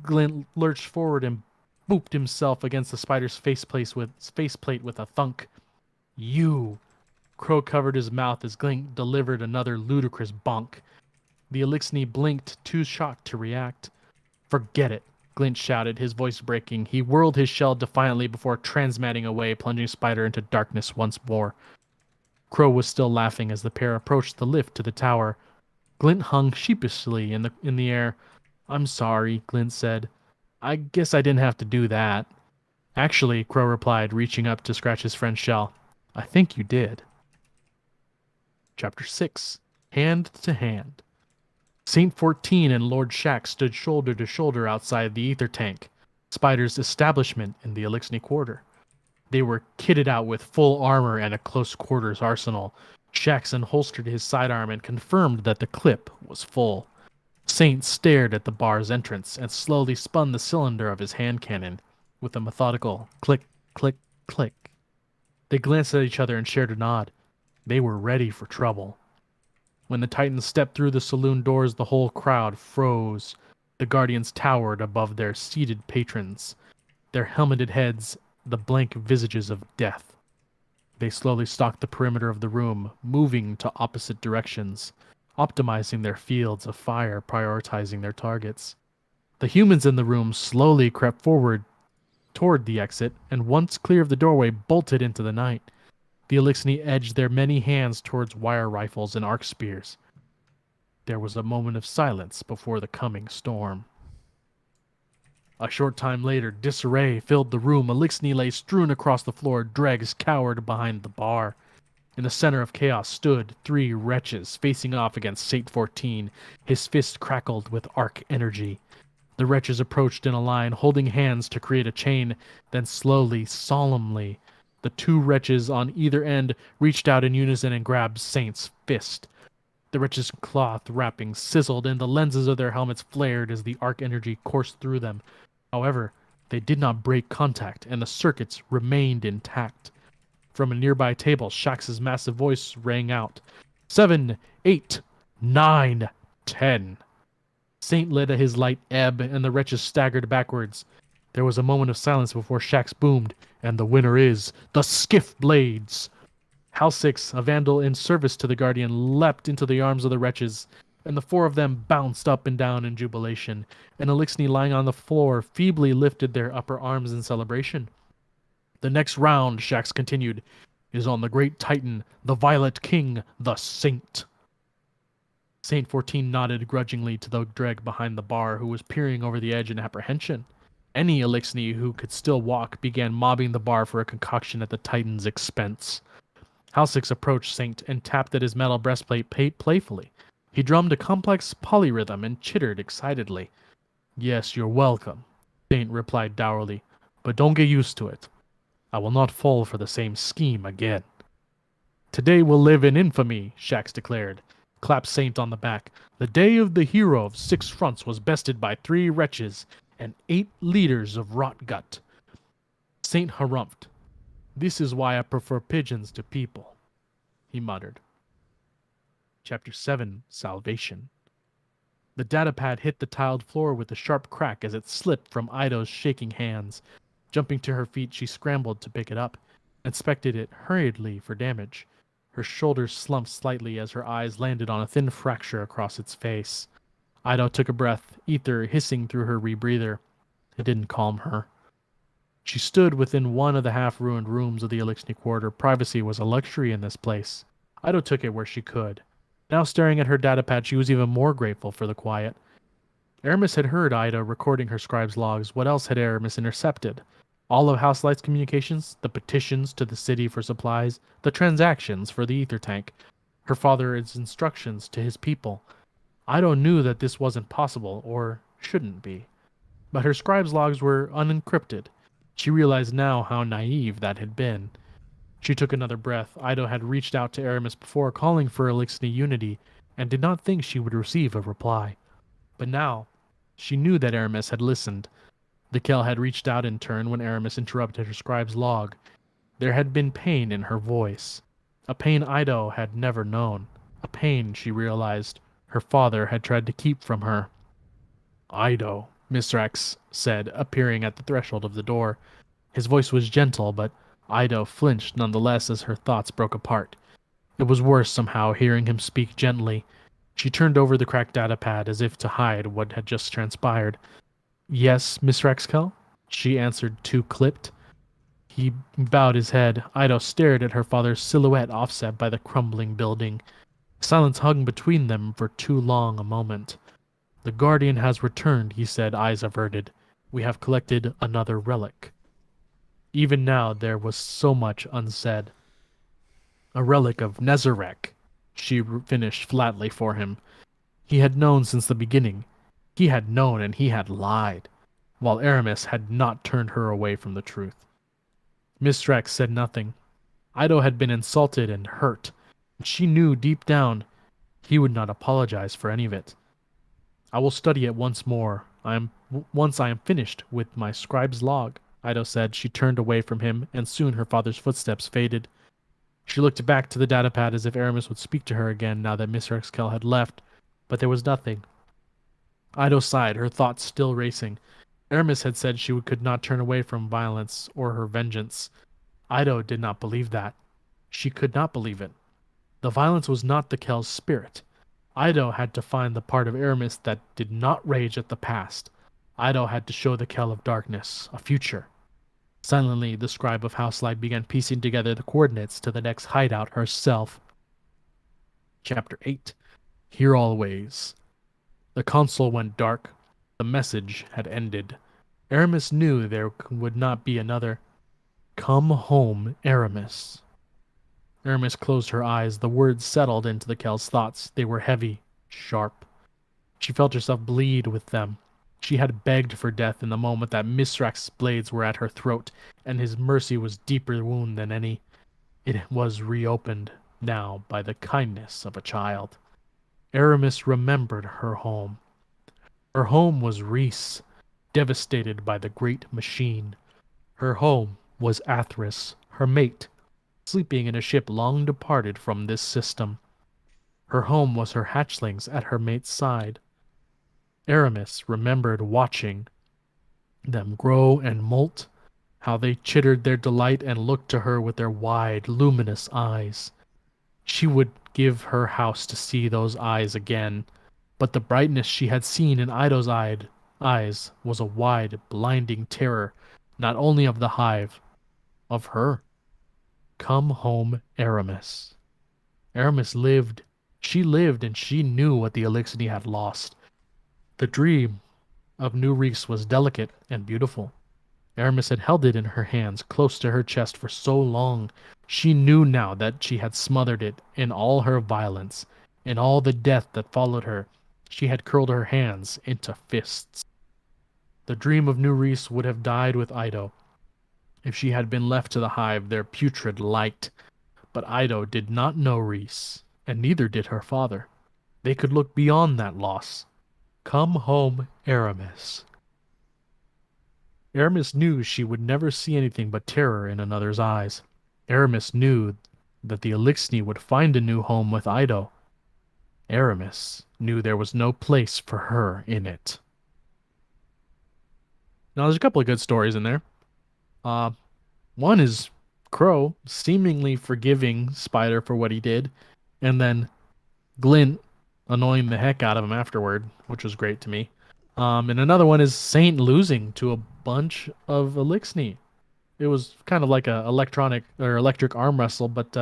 Glint lurched forward and booped himself against the Spider's faceplate with a thunk. "You!" Crow covered his mouth as Glint delivered another ludicrous bonk. The Elixni blinked, too shocked to react. "Forget it," Glint shouted, his voice breaking. He whirled his shell defiantly before transmatting away, plunging Spider into darkness once more. Crow was still laughing as the pair approached the lift to the tower. Glint hung sheepishly in the air. "I'm sorry," Glint said. "I guess I didn't have to do that." "Actually," Crow replied, reaching up to scratch his friend's shell, "I think you did." Chapter 6, Hand to Hand. Saint 14 and Lord Shack stood shoulder to shoulder outside the ether tank, Spider's establishment in the Elixni quarter. They were kitted out with full armor and a close quarters arsenal. Shax unholstered his sidearm and confirmed that the clip was full. Saint stared at the bar's entrance and slowly spun the cylinder of his hand cannon with a methodical click, click, click. They glanced at each other and shared a nod. They were ready for trouble. When the Titans stepped through the saloon doors, the whole crowd froze. The Guardians towered above their seated patrons, their helmeted heads the blank visages of death. They slowly stalked the perimeter of the room, moving to opposite directions, optimizing their fields of fire, prioritizing their targets. The humans in the room slowly crept forward toward the exit, and once clear of the doorway, bolted into the night. The Elixni edged their many hands towards wire rifles and arc spears. There was a moment of silence before the coming storm. A short time later, disarray filled the room. Elixni lay strewn across the floor. Dregs cowered behind the bar. In the center of chaos stood three wretches facing off against Saint 14. His fist crackled with arc energy. The wretches approached in a line, holding hands to create a chain. Then slowly, solemnly, the two wretches on either end reached out in unison and grabbed Saint's fist. The wretches' cloth wrappings sizzled and the lenses of their helmets flared as the arc energy coursed through them. However, they did not break contact, and the circuits remained intact. From a nearby table, Shax's massive voice rang out. 7, 8, 9, 10. Saint let his light ebb, and the wretches staggered backwards. There was a moment of silence before Shax boomed, and the winner is the Skiff Blades. Halsix, a vandal in service to the Guardian, leapt into the arms of the wretches, and the four of them bounced up and down in jubilation, and Elixni lying on the floor feebly lifted their upper arms in celebration. The next round, Shax continued, is on the great Titan, the Violet King, the Saint. Saint 14 nodded grudgingly to the Dreg behind the bar, who was peering over the edge in apprehension. Any Elixni who could still walk began mobbing the bar for a concoction at the Titan's expense. Halsix approached Saint and tapped at his metal breastplate playfully. He drummed a complex polyrhythm and chittered excitedly. Yes, you're welcome, Saint replied dourly, but don't get used to it. I will not fall for the same scheme again. Today will live in infamy, Shax declared. Clapped Saint on the back. The day of the hero of 6 fronts was bested by 3 wretches and 8 leaders of rot gut. Saint harumphed. This is why I prefer pigeons to people, he muttered. Chapter 7, Salvation. The datapad hit the tiled floor with a sharp crack as it slipped from Ido's shaking hands. Jumping to her feet, she scrambled to pick it up, inspected it hurriedly for damage. Her shoulders slumped slightly as her eyes landed on a thin fracture across its face. Ido took a breath, ether hissing through her rebreather. It didn't calm her. She stood within one of the half-ruined rooms of the Elixni Quarter. Privacy was a luxury in this place. Ido took it where she could. Now staring at her datapad, she was even more grateful for the quiet. Aramis had heard Ida recording her scribe's logs. What else had Aramis intercepted? All of House Light's communications, the petitions to the city for supplies, the transactions for the ether tank, her father's instructions to his people. Ida knew that this wasn't possible, or shouldn't be. But her scribe's logs were unencrypted. She realized now how naive that had been. She took another breath. Ido had reached out to Aramis before, calling for Elixni unity, and did not think she would receive a reply. But now, she knew that Aramis had listened. The Kel had reached out in turn when Aramis interrupted her scribe's log. There had been pain in her voice. A pain Ido had never known. A pain, she realized, her father had tried to keep from her. Ido, Misrax said, appearing at the threshold of the door. His voice was gentle, but Ido flinched nonetheless as her thoughts broke apart. It was worse somehow hearing him speak gently. She turned over the cracked datapad as if to hide what had just transpired. Yes, Miss Rexkel? She answered, too clipped. He bowed his head. Ido stared at her father's silhouette offset by the crumbling building. Silence hung between them for too long a moment. The Guardian has returned, he said, eyes averted. We have collected another relic. Even now there was so much unsaid. A relic of Nezarek, she finished flatly for him. He had known since the beginning. He had known and he had lied, while Aramis had not turned her away from the truth. Miss Rex said nothing. Ido had been insulted and hurt, and she knew deep down he would not apologize for any of it. I will study it once more. Once I am finished with my scribe's log, Ido said. She turned away from him, and soon her father's footsteps faded. She looked back to the datapad as if Aramis would speak to her again now that Miss Rexkel had left, but there was nothing. Ido sighed, her thoughts still racing. Aramis had said she could not turn away from violence or her vengeance. Ido did not believe that. She could not believe it. The violence was not the Kel's spirit. Ido had to find the part of Aramis that did not rage at the past. Ido had to show the Kel of darkness a future. Silently, the scribe of Houselight began piecing together the coordinates to the next hideout herself. Chapter 8. Here Always. The console went dark. The message had ended. Aramis knew there would not be another. Come home, Aramis. Aramis closed her eyes. The words settled into the Kel's thoughts. They were heavy, sharp. She felt herself bleed with them. She had begged for death in the moment that Misrak's blades were at her throat, and his mercy was deeper wound than any. It was reopened now by the kindness of a child. Aramis remembered her home. Her home was Reese, devastated by the great machine. Her home was Athris, her mate, sleeping in a ship long departed from this system. Her home was her hatchlings at her mate's side. Aramis remembered watching them grow and molt, how they chittered their delight and looked to her with their wide, luminous eyes. She would give her house to see those eyes again, but the brightness she had seen in Ido's eyes was a wide, blinding terror, not only of the hive, of her. Come home, Aramis. Aramis lived. She lived, and she knew what the Elixir had lost. The dream of New Reese was delicate and beautiful. Aramis had held it in her hands, close to her chest for so long. She knew now that she had smothered it in all her violence, in all the death that followed her. She had curled her hands into fists. The dream of New Reese would have died with Ido if she had been left to the hive, their putrid light. But Ido did not know Reese, and neither did her father. They could look beyond that loss. Come home, Aramis. Aramis knew she would never see anything but terror in another's eyes. Aramis knew that the Elixir would find a new home with Ido. Aramis knew there was no place for her in it. Now, there's a couple of good stories in there. One is Crow seemingly forgiving Spider for what he did, and then Glint annoying the heck out of him afterward, which was great to me. And another one is Saint losing to a bunch of Elixir. It was kind of like a electric arm wrestle, but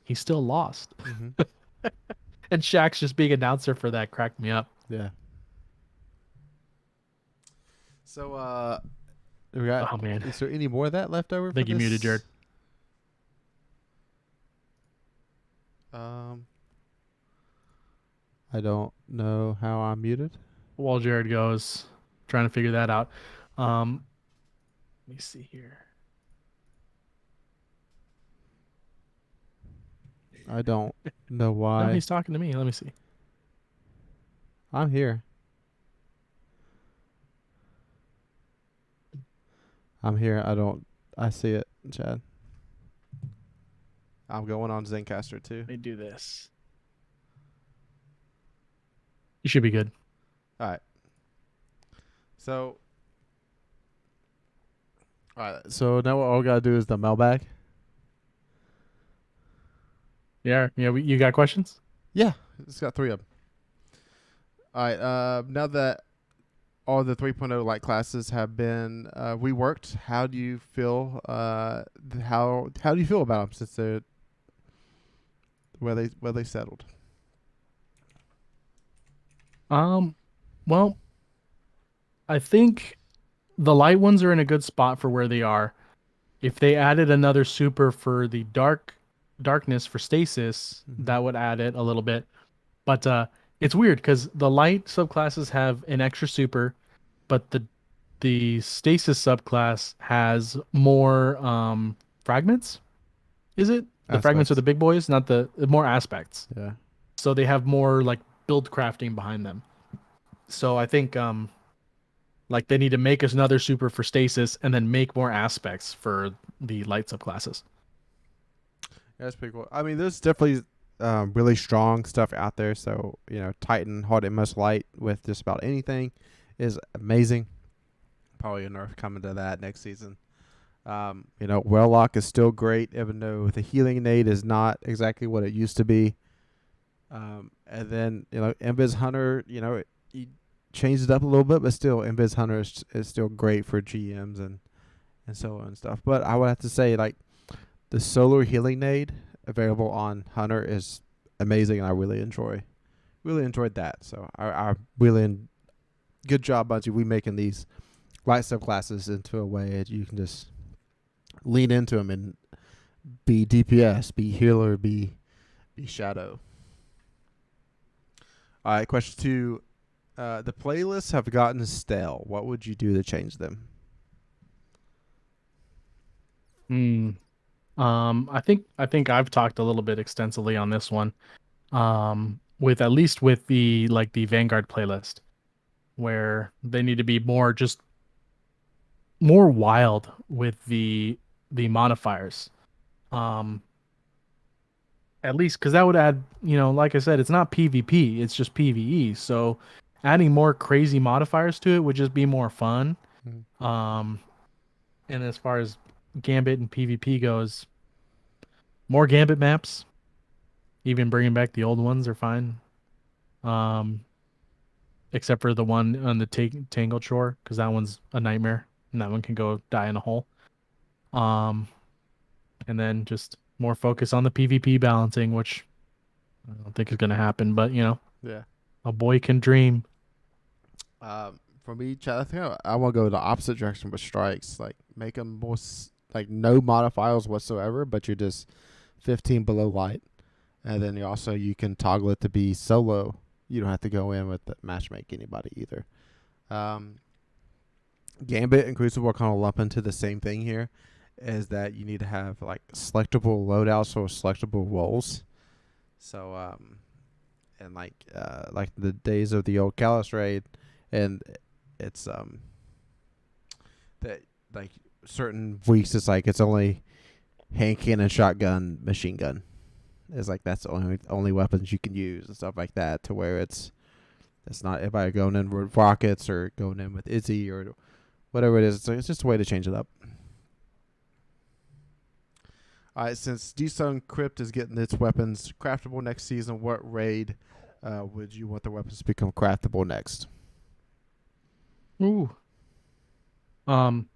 he still lost. Mm-hmm. And Shaq's just being announcer for that cracked me up. Yeah. So we got. Oh man, Is there any more of that left over? I think you muted Jared. I don't know how I'm muted. While Jared goes, trying to figure that out. Let me see here. I don't know why. No, he's talking to me. Let me see. I'm here. I'm here. I see it, Chad. I'm going on Zencaster too. Let me do this. You should be good. All right. So now what all we gotta do is the mailbag. Yeah. You got questions? Yeah, it's got 3 of them. All right. Now that all the 3.0 light classes have been reworked, how do you feel? How do you feel about them since they're where they settled? Well, I think the light ones are in a good spot for where they are. If they added another super for the darkness for stasis, that would add it a little bit. But it's weird because the light subclasses have an extra super, but the the stasis subclass has more fragments. Is it the fragments are Aspects. the big boys, not the more aspects? Yeah. So they have more like build crafting behind them. So I think like they need to make us another super for stasis and then make more aspects for the light subclasses. Yeah, that's pretty cool. I mean, there's definitely really strong stuff out there. So, Titan, Hard and Most Light with just about anything is amazing. Probably a nerf coming to that next season. Warlock is still great, even though the healing nade is not exactly what it used to be. And then, Invis Hunter, he changed it up a little bit, but still, Invis Hunter is still great for GMs and so on and stuff. But I would have to say, like, the solar healing nade available on Hunter is amazing, and I really enjoyed that. So I really good job, Bungie. We making these light subclasses into a way that you can just lean into them and be DPS, be healer, be shadow. All right, question 2. The playlists have gotten stale. What would you do to change them? Hmm. I think I've talked a little bit extensively on this one. With at least with the Vanguard playlist, where they need to be more wild with the modifiers. Um, at least because that would add, like I said, it's not PvP, it's just PvE. So adding more crazy modifiers to it would just be more fun. Mm-hmm. Um, and as far as Gambit and PvP goes, more Gambit maps. Even bringing back the old ones are fine. Um, except for the one on the Tangled Shore, because that one's a nightmare, and that one can go die in a hole. Um, and then just more focus on the PvP balancing, which I don't think is going to happen, but Yeah. a boy can dream. For me, Chad, I think I want to go the opposite direction with strikes. Like, make them more like no modifiers whatsoever, but you're just 15 below light, and then you can toggle it to be solo. You don't have to go in with the matchmake anybody either. Gambit and Crucible are kind of lump into the same thing here, is that you need to have like selectable loadouts or selectable roles. So and like the days of the old Callus raid, and it's that like certain weeks it's like it's only hand cannon, shotgun, machine gun. It's like that's the only weapons you can use and stuff like that, to where it's not everybody going in with rockets or going in with Izzy or whatever it is. It's just a way to change it up. All right, since D-Stone Crypt is getting its weapons craftable next season, what raid would you want the weapons to become craftable next? Ooh. Um,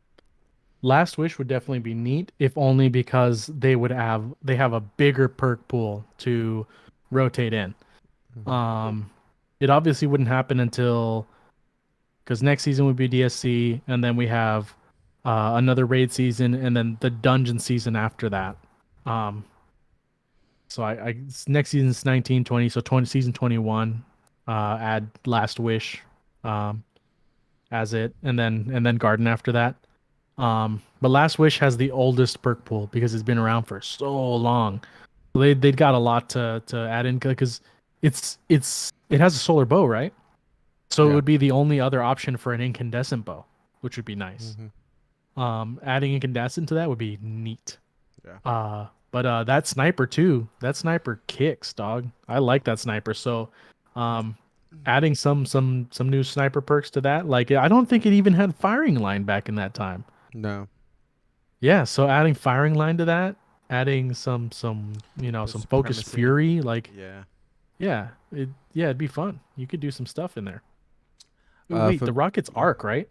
Last Wish would definitely be neat, if only because they have a bigger perk pool to rotate in. Mm-hmm. Um, it obviously wouldn't happen until because next season would be DSC, and then we have another raid season, and then the dungeon season after that. Um, so next season's 1920, so 20 season 21. Add Last Wish, um, as it, and then Garden after that. But Last Wish has the oldest perk pool because it's been around for so long. They'd got a lot to add in because it has a solar bow, right? So it Yeah. would be the only other option for an incandescent bow, which would be nice. Mm-hmm. Adding incandescent to that would be neat. Yeah. But that sniper too, that sniper kicks, dog. I like that sniper. So, adding some new sniper perks to that, like I don't think it even had firing line back in that time. No. Yeah, so adding firing line to that, adding The some focus supremacy. fury, like Yeah. it'd be fun. You could do some stuff in there. Ooh, Uh, wait, for the rocket's arc, right?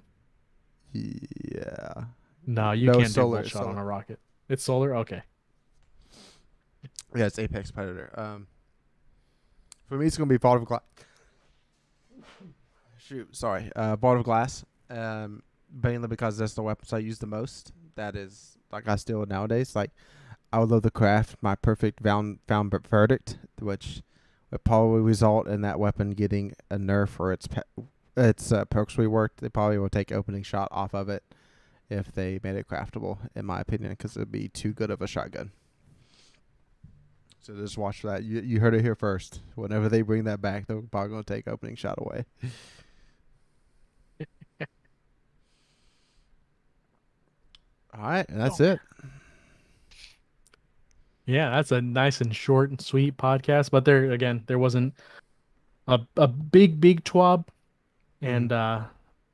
yeah. No, you No, can't do solar. bolt shot on Solar. a rocket. It's solar. Okay. Yeah, it's Apex Predator. For me, it's gonna be Vault of Glass. Shoot, sorry. Vault of Glass. Mainly because that's the weapons I use the most. That is like I still nowadays. Like I would love to craft my perfect found verdict, which would probably result in that weapon getting a nerf or its It's perks reworked. They probably will take opening shot off of it if they made it craftable, in my opinion, because it'd be too good of a shotgun. So just watch for that. You heard it here first. Whenever they bring that back, they're probably going to take opening shot away. All right, and that's it. Yeah, that's a nice and short and sweet podcast. But there wasn't a big TWAB, Mm-hmm. and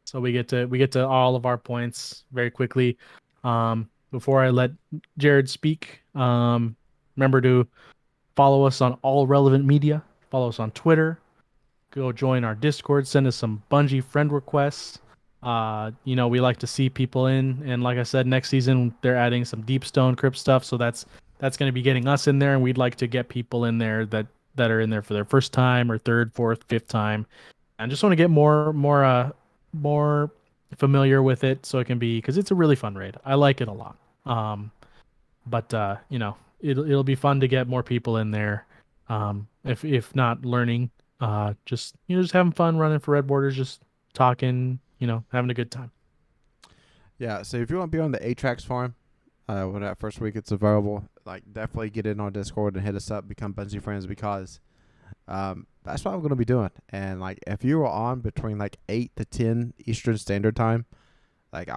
so we get to all of our points very quickly. Before I let Jared speak, remember to follow us on all relevant media. Follow us on Twitter. Go join our Discord. Send us some Bungie friend requests. We like to see people in, and like I said, next season they're adding some Deep Stone Crypt stuff, so that's going to be getting us in there, and we'd like to get people in there that are in there for their first time or third, fourth, fifth time, and just want to get more familiar with it, so it can be because it's a really fun raid. I like it a lot. But it'll be fun to get more people in there. If not learning, just having fun running for red borders, just talking, having a good time. Yeah, so if you want to be on the Atrax farm, when that first week it's available, like definitely get in on Discord and hit us up, become Bungie friends, because that's what I'm going to be doing. And like if you were on between like 8 to 10 Eastern Standard Time, that's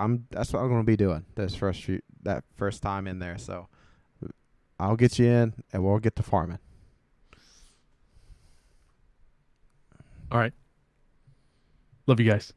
what I'm going to be doing that first time in there. So I'll get you in and we'll get to farming. All right. Love you guys.